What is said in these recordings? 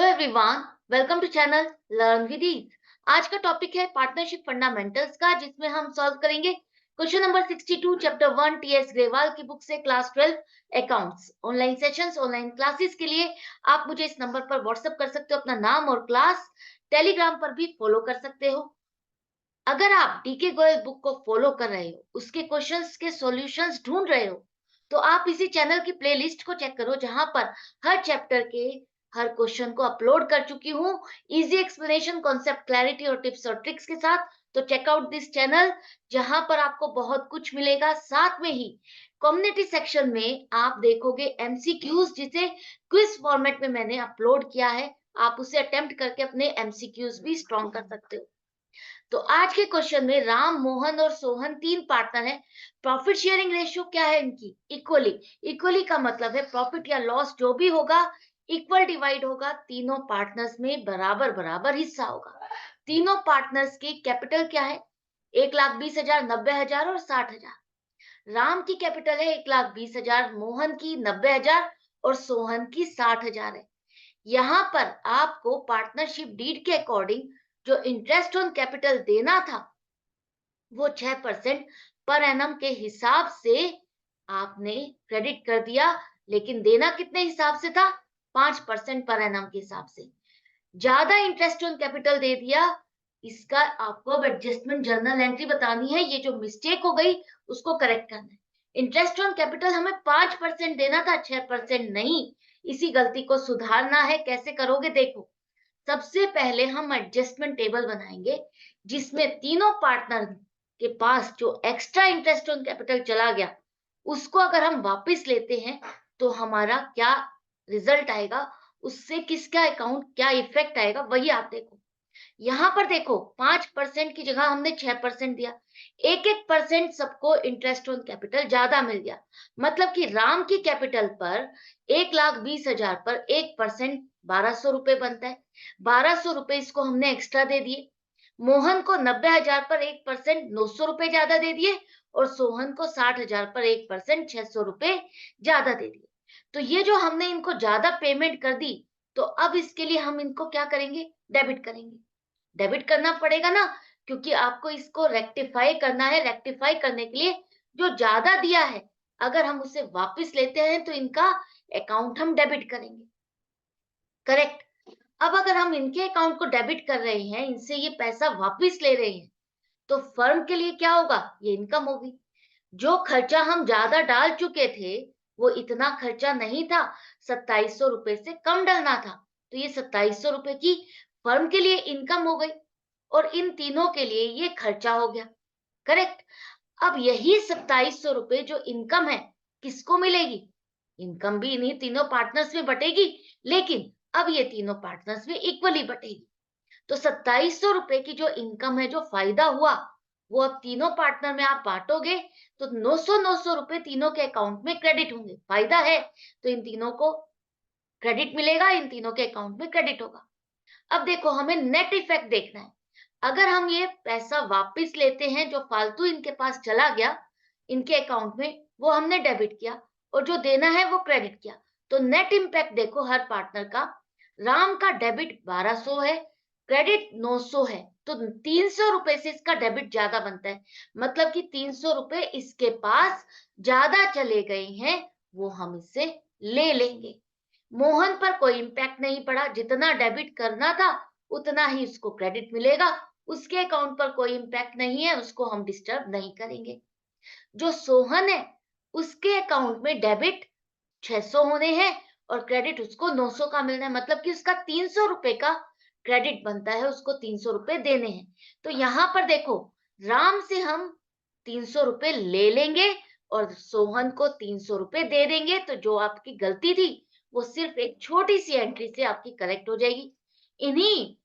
Hello everyone, welcome to channel Learn with Ease. आज का topic है पार्टनरशिप फंडामेंटल्स का, जिसमें हम सॉल्व करेंगे question number 62 chapter 1 TS Grewal की बुक से class 12 accounts. Online sessions, online classes के लिए आप मुझे इस नंबर पर व्हाट्सएप कर सकते हो अपना नाम और क्लास। टेलीग्राम पर भी फॉलो कर सकते हो। अगर आप डीके गोयल बुक को फॉलो कर रहे हो, उसके क्वेश्चंस के सॉल्यूशंस ढूंढ रहे हो, तो आप इसी चैनल की प्लेलिस्ट को चेक करो, जहां पर हर चैप्टर के हर क्वेश्चन को अपलोड कर चुकी हूँ, इजी एक्सप्लेनेशन, कॉन्सेप्ट क्लैरिटी और टिप्स और ट्रिक्स के साथ। तो चेक आउट दिस चैनल, जहां पर आपको बहुत कुछ मिलेगा। साथ में ही कम्युनिटी सेक्शन में आप देखोगे एमसीक्यूज, जिसे क्विज फॉर्मेट में मैंने अपलोड किया है। आप उसे अटेम्प्ट करके अपने एमसीक्यूज भी स्ट्रॉन्ग कर सकते हो। तो आज के क्वेश्चन में राम, मोहन और सोहन तीन पार्टनर हैं। प्रॉफिट शेयरिंग रेशियो क्या है इनकी? इक्वली। इक्वली का मतलब है प्रॉफिट या लॉस जो भी होगा, इक्वल डिवाइड होगा, तीनों पार्टनर्स में बराबर बराबर हिस्सा होगा। तीनों पार्टनर्स की कैपिटल क्या है? 1,20,000, 90,000 और 60,000। राम की कैपिटल है 1,20,000, मोहन की 90,000 और सोहन की 60,000 है। यहाँ पर आपको पार्टनरशिप डीड के अकॉर्डिंग जो इंटरेस्ट ऑन कैपिटल देना था, वो 6% पर एनम के हिसाब से आपने क्रेडिट कर दिया। लेकिन देना कितने हिसाब से था? 5% पर एनम के हिसाब से। ज्यादा इंटरेस्ट ऑन कैपिटल दे दिया। इसका आपको अब एडजस्टमेंट जर्नल एंट्री बतानी है। ये जो मिस्टेक हो गई, उसको करेक्ट करना है। इंटरेस्ट ऑन कैपिटल हमें 5% देना था, 6% नहीं। इसी गलती को सुधारना है। कैसे करोगे? देखो, सबसे पहले हम एडजस्टमेंट टेबल बनाएंगे, जिसमें तीनों पार्टनर के पास जो एक्स्ट्रा इंटरेस्ट ऑन कैपिटल चला गया, उसको अगर हम वापस लेते हैं, तो हमारा क्या रिजल्ट आएगा, उससे किसका अकाउंट क्या इफेक्ट आएगा, वही आप देखो। यहाँ पर देखो, 5% की जगह हमने 6% दिया। 1-1% सबको इंटरेस्ट ऑन कैपिटल ज्यादा मिल गया। मतलब कि राम की कैपिटल पर 1,20,000 पर 1% 1,200 रुपए बनता है। 1,200 रुपए इसको हमने एक्स्ट्रा दे दिए। मोहन को 90,000 पर 1% 900 रुपए ज्यादा दे दिए। और सोहन को 60,000 पर 1% 600 रुपए ज्यादा दे दिए। तो ये जो हमने इनको ज्यादा पेमेंट कर दी, तो अब इसके लिए हम इनको क्या करेंगे? डेबिट करेंगे। डेबिट करना पड़ेगा ना, क्योंकि आपको इसको रेक्टिफाई करना है। रेक्टिफाई करने के लिए जो ज्यादा दिया है, अगर हम उसे वापस लेते हैं, तो इनका अकाउंट हम डेबिट करेंगे। करेक्ट। अब अगर हम इनके अकाउंट को डेबिट कर रहे हैं, इनसे ये पैसा वापस ले रहे हैं, तो फर्म के लिए क्या होगा? ये इनकम होगी। जो खर्चा हम ज्यादा डाल चुके थे, वो इतना खर्चा नहीं था। 2,700 रुपए से कम डलना था। तो ये 2,700 रुपए की फर्म के लिए इनकम हो गई, और इन तीनों के लिए ये खर्चा हो गया। करेक्ट। अब यही 2,700 रुपए जो इनकम है, किसको मिलेगी? इनकम भी इन्हीं तीनों पार्टनर्स में बटेगी, लेकिन अब ये तीनों पार्टनर्स में इक्वली बटेगी। तो 2,700 रुपए की जो इनकम है, जो फायदा हुआ, वो अब तीनों पार्टनर में आप बांटोगे, तो 900 रुपए तीनों के अकाउंट में क्रेडिट होंगे। फायदा है, तो इन तीनों को क्रेडिट मिलेगा, इन तीनों के अकाउंट में क्रेडिट होगा। अब देखो, हमें नेट इफेक्ट देखना है। अगर हम ये पैसा वापस लेते हैं, जो फालतू इनके पास चला गया इनके अकाउंट में, वो हमने डेबिट किया, और जो देना है वो क्रेडिट किया। तो नेट इम्पैक्ट देखो हर पार्टनर का। राम का डेबिट 1,200 है, क्रेडिट 900 है। तो 300 रुपए से इसका डेबिट ज्यादा बनता है। मतलब कि 300 रुपए इसके पास ज्यादा चले गए हैं, वो हम इससे ले लेंगे। मोहन पर कोई इम्पैक्ट नहीं पड़ा। जितना डेबिट करना था, उतना ही उसको क्रेडिट मिलेगा। उसके अकाउंट पर कोई इम्पैक्ट नहीं है, उसको हम डिस्टर्ब नहीं करेंगे। जो सोहन है, उसके अकाउंट में डेबिट 600 होने हैं, और क्रेडिट उसको 900 का मिलना है। मतलब कि उसका 300 रुपए का क्रेडिट बनता है, उसको 300 रुपए देने हैं। तो यहां पर देखो, राम से हम 300 रुपए ले लेंगे, और सोहन को 300 रुपए दे देंगे। तो जो आपकी गलती थी, वो सिर्फ एक छोटी सी एंट्री से आपकी करेक्ट हो जाएगी। इन्हीं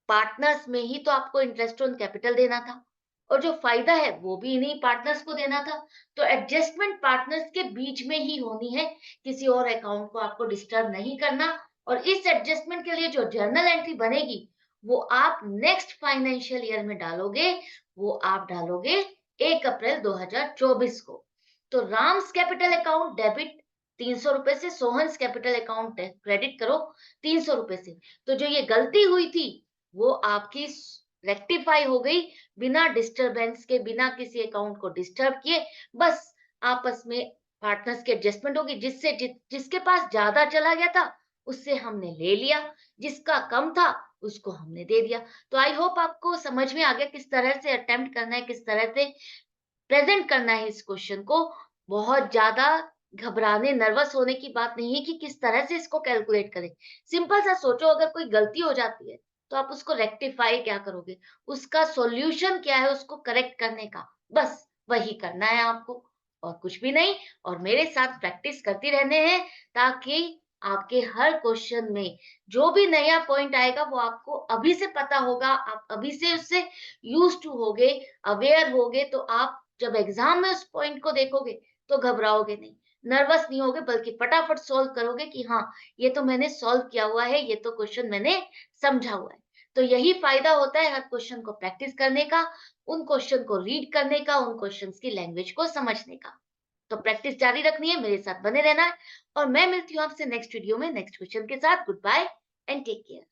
पार्टनर्स में ही तो आपको इंटरेस्ट ऑन कैपिटल देना था, और जो फायदा है वो भी इन्हीं पार्टनर्स को देना था। तो एडजस्टमेंट पार्टनर्स के बीच में ही होनी है, किसी और अकाउंट को आपको डिस्टर्ब नहीं करना। और इस एडजस्टमेंट के लिए जो जर्नल एंट्री बनेगी, वो आप नेक्स्ट फाइनेंशियल ईयर में डालोगे। वो आप डालोगे 1 अप्रैल 2024 को। तो राम्स कैपिटल अकाउंट डेबिट ₹300 से सोहन्स कैपिटल अकाउंट है, क्रेडिट करो ₹300 से। तो जो ये गलती हुई थी, वो आपकी रेक्टिफाई हो गई बिना डिस्टरबेंस के, बिना किसी अकाउंट को डिस्टर्ब किए। बस आपस में पार्टनर्स की एडजस्टमेंट होगी, जिसके पास ज़्यादा चला गया था, उससे हमने ले लिया, जिसका कम था, उसको हमने दे दिया। तो आई होप आपको समझ में आ गया किस तरह से अटेम्प्ट करना है, किस तरह से प्रेजेंट करना है इस क्वेश्चन को। बहुत ज़्यादा घबराने, नर्वस होने की बात नहीं है कि किस तरह से इसको कैलकुलेट करें। सिंपल सा सोचो, अगर कोई गलती हो जाती है, तो आप उसको रेक्टिफाई क्या करोगे? उसका सॉल्यूशन क्या है उसको करेक्ट करने का? बस वही करना है आपको और कुछ भी नहीं। और मेरे साथ प्रैक्टिस करती रहने हैं, ताकि आपके हर क्वेश्चन में जो भी नया पॉइंट आएगा वो आपको अभी से पता होगा, आप अभी से उससे यूज्ड टू होगे, अवेयर होगे, तो आप जब एग्जाम में उस पॉइंट को देखोगे तो घबराओगे नहीं, नर्वस नहीं होगे, बल्कि फटाफट सॉल्व करोगे कि हाँ, ये तो मैंने सॉल्व किया हुआ है, ये तो क्वेश्चन मैंने समझा हुआ है। तो यही फायदा होता है हर क्वेश्चन को प्रैक्टिस करने का, उन क्वेश्चन को रीड करने का, उन क्वेश्चंस की लैंग्वेज को समझने का। तो प्रैक्टिस जारी रखनी है, मेरे साथ बने रहना है, और मैं मिलती हूँ आपसे नेक्स्ट वीडियो में नेक्स्ट क्वेश्चन के साथ। Goodbye and take care.